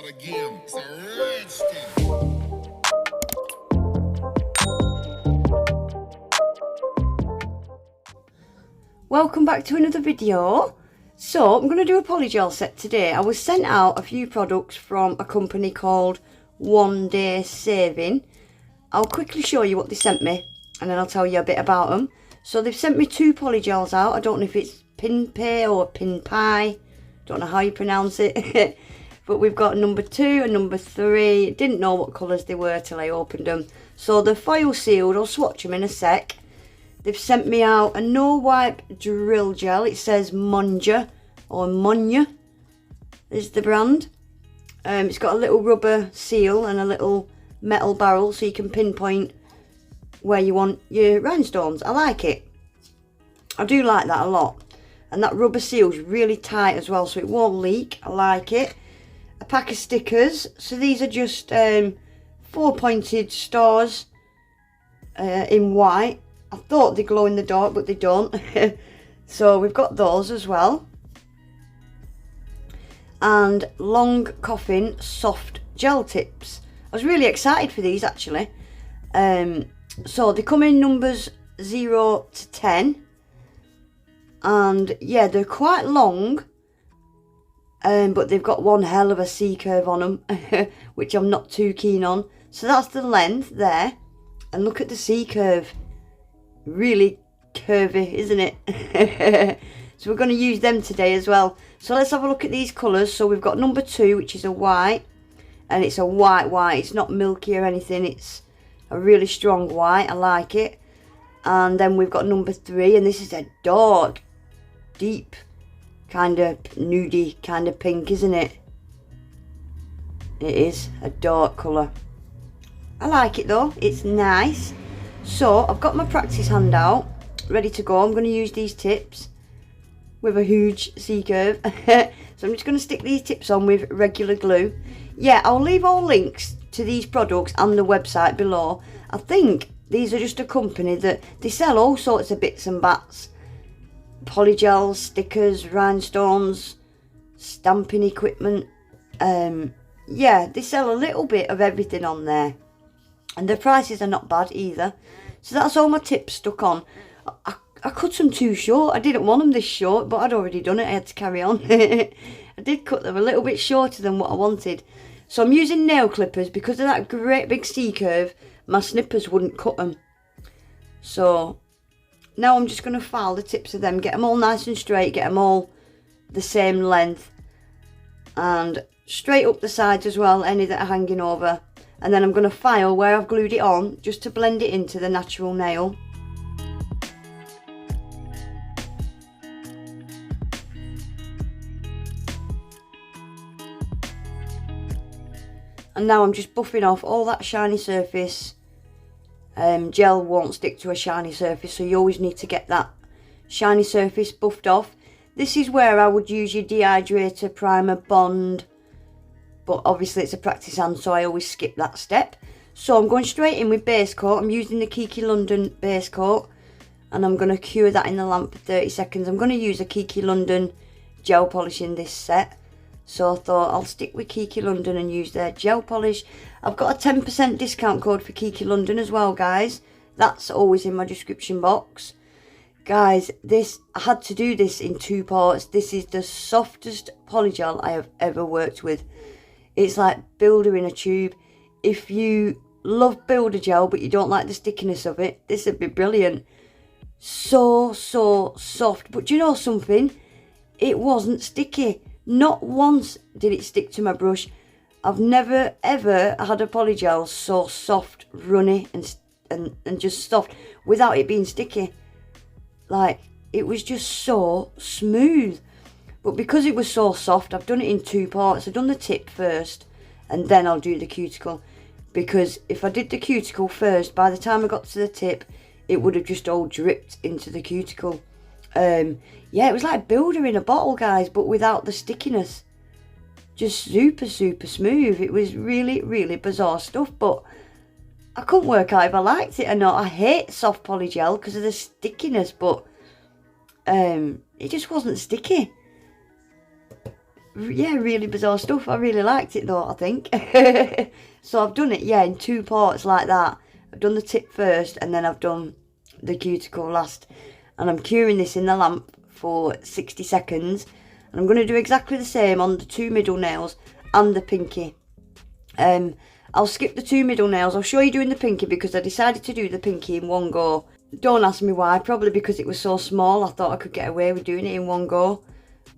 start again. It's a Rhinestone. Welcome back to another video. So I'm going to do a polygel set today. I was sent out a few products from a company called One Day Saving. I'll quickly show you what they sent me and then I'll tell you a bit about them. So they've sent me two polygels out. I don't know if it's Pinpai or Pinpai. Don't know how you pronounce it. But we've got number 2 and number 3. Didn't know what colours they were till I opened them. So they're foil sealed. I'll swatch them in a sec. They've sent me out a no wipe drill gel. It says Monja or Monya is the brand. It's got a little rubber seal and a little metal barrel so you can pinpoint where you want your rhinestones. I like it. I do like that a lot. And that rubber seal's really tight as well so it won't leak. I like it. A pack of stickers. So these are just 4 pointed stars in white. I thought they glow in the dark, but they don't. So we've got those as well. And long coffin soft gel tips. I was really excited for these actually. So they come in numbers 0 to 10. And yeah, they're quite long. But they've got one hell of a C curve on them, which I'm not too keen on. So that's the length there. And look at the C curve. Really curvy, isn't it? So we're going to use them today as well. So let's have a look at these colours. So we've got number 2, which is a white. And it's a white. It's not milky or anything. It's a really strong white. I like it. And then we've got number 3. And this is a dark, deep, kind of nudie kind of pink, isn't it? It is a dark colour. I like it though. It's nice. So I've got my practice hand out, ready to go. I'm going to use these tips with a huge C curve. So I'm just going to stick these tips on with regular glue. Yeah, I'll leave all links to these products and the website below. I think these are just a company that they sell all sorts of bits and bats. Polygels, stickers, rhinestones, stamping equipment. Yeah, they sell a little bit of everything on there. And the prices are not bad either. So that's all my tips stuck on. I cut them too short. I didn't want them this short, but I'd already done it. I had to carry on. I did cut them a little bit shorter than what I wanted. So I'm using nail clippers because of that great big C curve. My snippers wouldn't cut them. So now I'm just going to file the tips of them. Get them all nice and straight. Get them all the same length. And straight up the sides as well. Any that are hanging over. And then I'm going to file where I've glued it on just to blend it into the natural nail. And now I'm just buffing off all that shiny surface. Gel won't stick to a shiny surface, so you always need to get that shiny surface buffed off. This is where I would use your dehydrator, primer, bond. But obviously it's a practice hand, so I always skip that step. So I'm going straight in with base coat. I'm using the Kiki London base coat. And I'm going to cure that in the lamp for 30 seconds. I'm going to use a Kiki London gel polish in this set. So I thought I'll stick with Kiki London and use their gel polish. I've got a 10% discount code for Kiki London as well, guys. That's always in my description box. Guys, I had to do this in 2 parts. This is the softest polygel I have ever worked with. It's like Builder in a tube. If you love Builder gel but you don't like the stickiness of it, this would be brilliant. So soft. But do you know something? It wasn't sticky. Not once did it stick to my brush. I've never ever had a polygel so soft, runny and just soft without it being sticky. Like, it was just so smooth. But because it was so soft, I've done it in 2 parts. I've done the tip first and then I'll do the cuticle. Because if I did the cuticle first, by the time I got to the tip, it would have just all dripped into the cuticle. Yeah, it was like Builder in a bottle, guys, but without the stickiness. Just super smooth. It was really bizarre stuff, but I couldn't work out if I liked it or not. I hate soft polygel because of the stickiness, but it just wasn't sticky. yeah, really bizarre stuff. I really liked it though, I think. So I've done it, yeah, in 2 parts like that. I've done the tip first and then I've done the cuticle last. And I'm curing this in the lamp for 60 seconds. And I'm going to do exactly the same on the 2 middle nails and the pinky. I'll skip the 2 middle nails. I'll show you doing the pinky because I decided to do the pinky in one go. Don't ask me why, probably because it was so small I thought I could get away with doing it in one go.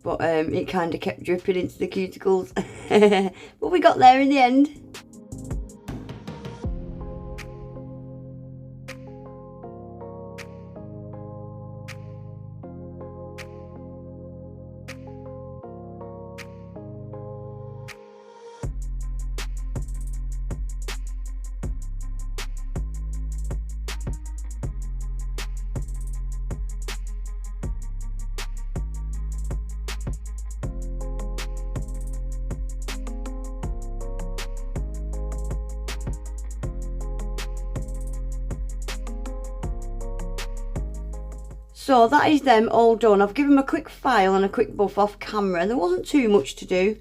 But it kind of kept dripping into the cuticles. But we got there in the end. So that is them all done. I've given them a quick file and a quick buff off camera. There wasn't too much to do.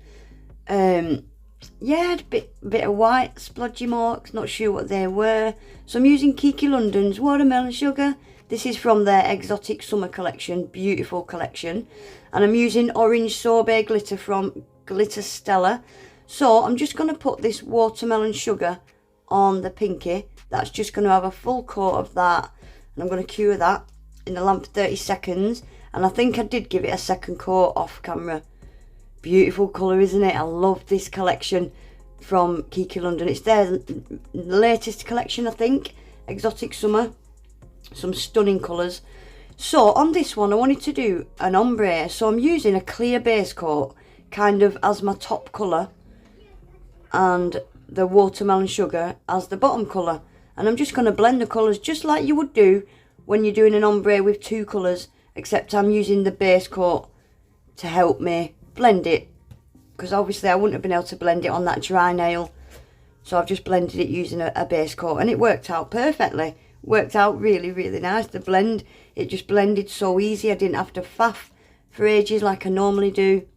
Yeah, a bit of white splodgy marks, not sure what they were. So I'm using Kiki London's Watermelon Sugar. This is from their Exotic Summer collection, beautiful collection. And I'm using Orange Sorbet Glitter from Glitter Stella. So I'm just going to put this Watermelon Sugar on the pinky. That's just going to have a full coat of that. And I'm going to cure that in the lamp for 30 seconds. And I think I did give it a second coat off camera. Beautiful colour, isn't it? I love this collection from Kiki London. It's their latest collection, I think. Exotic Summer. Some stunning colours. So on this one I wanted to do an ombre. So I'm using a clear base coat kind of as my top colour. And the Watermelon Sugar as the bottom colour. And I'm just going to blend the colours just like you would do when you're doing an ombre with 2 colours. Except I'm using the base coat to help me blend it. Because obviously I wouldn't have been able to blend it on that dry nail. So I've just blended it using a base coat. And it worked out perfectly. Worked out really, really nice. The blend, it just blended so easy. I didn't have to faff for ages like I normally do.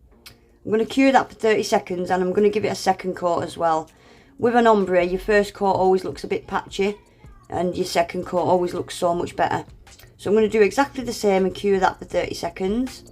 I'm going to cure that for 30 seconds and I'm going to give it a second coat as well. With an ombre, your first coat always looks a bit patchy and your second coat always looks so much better. So I'm going to do exactly the same and cure that for 30 seconds.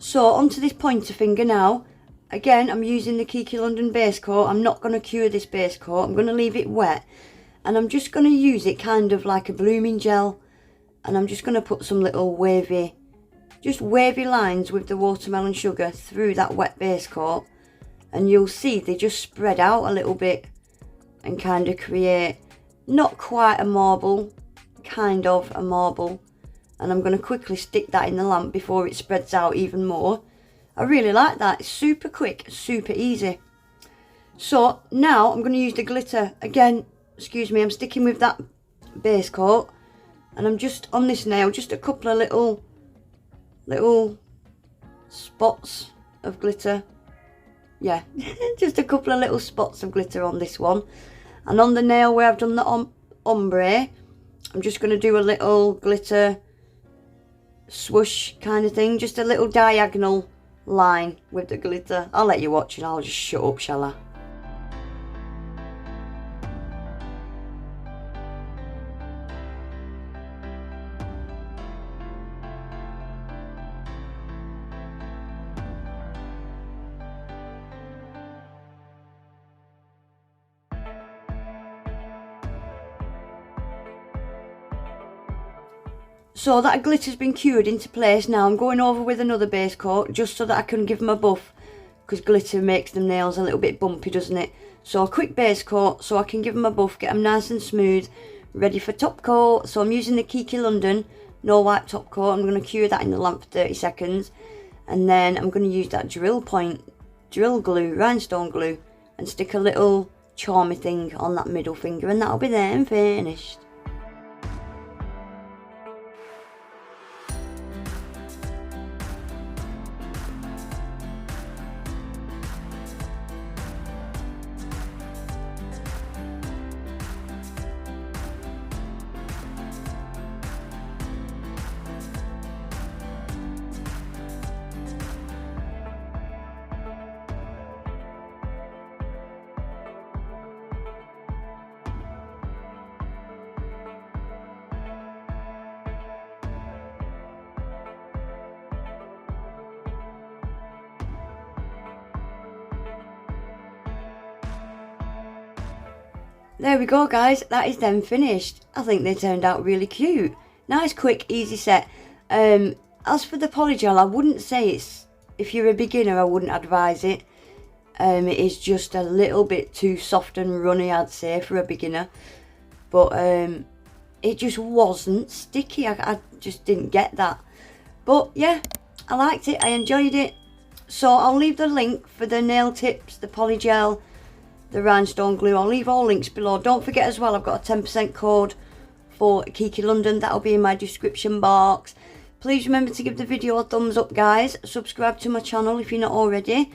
So onto this pointer finger now. Again, I'm using the Kiki London base coat. I'm not going to cure this base coat. I'm going to leave it wet. And I'm just going to use it kind of like a blooming gel. And I'm just going to put some little wavy lines with the Watermelon Sugar through that wet base coat. And you'll see they just spread out a little bit. And kind of create not quite a marble, kind of a marble. And I'm going to quickly stick that in the lamp before it spreads out even more. I really like that. It's super quick, super easy. So now I'm going to use the glitter. Again, excuse me, I'm sticking with that base coat. And I'm just on this nail, just a couple of little spots of glitter. Yeah, just a couple of little spots of glitter on this one. And on the nail where I've done the ombre, I'm just going to do a little glitter swoosh kind of thing, just a little diagonal line with the glitter. I'll let you watch and I'll just shut up, shall I? So that glitter's been cured into place. Now I'm going over with another base coat just so that I can give them a buff, because glitter makes the nails a little bit bumpy, doesn't it? So a quick base coat so I can give them a buff, get them nice and smooth, ready for top coat. So I'm using the Kiki London no wipe top coat. I'm going to cure that in the lamp for 30 seconds. And then I'm going to use that drill glue, Rhinestone Glue, and stick a little charmy thing on that middle finger, and that'll be there and finished. There we go guys, that is them finished. I think they turned out really cute. Nice, quick, easy set. As for the Polygel, I wouldn't say it's, if you're a beginner, I wouldn't advise it. It is just a little bit too soft and runny, I'd say, for a beginner. But it just wasn't sticky. I just didn't get that. But yeah, I liked it, I enjoyed it. So I'll leave the link for the nail tips, the Polygel, the Rhinestone Glue. I'll leave all links below. Don't forget as well, I've got a 10% code for Kiki London. That'll be in my description box. Please remember to give the video a thumbs up, guys. Subscribe to my channel if you're not already.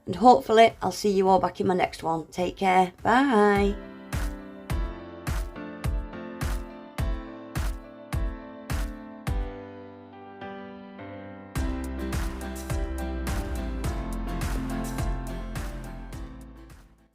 And hopefully I'll see you all back in my next one. Take care. Bye.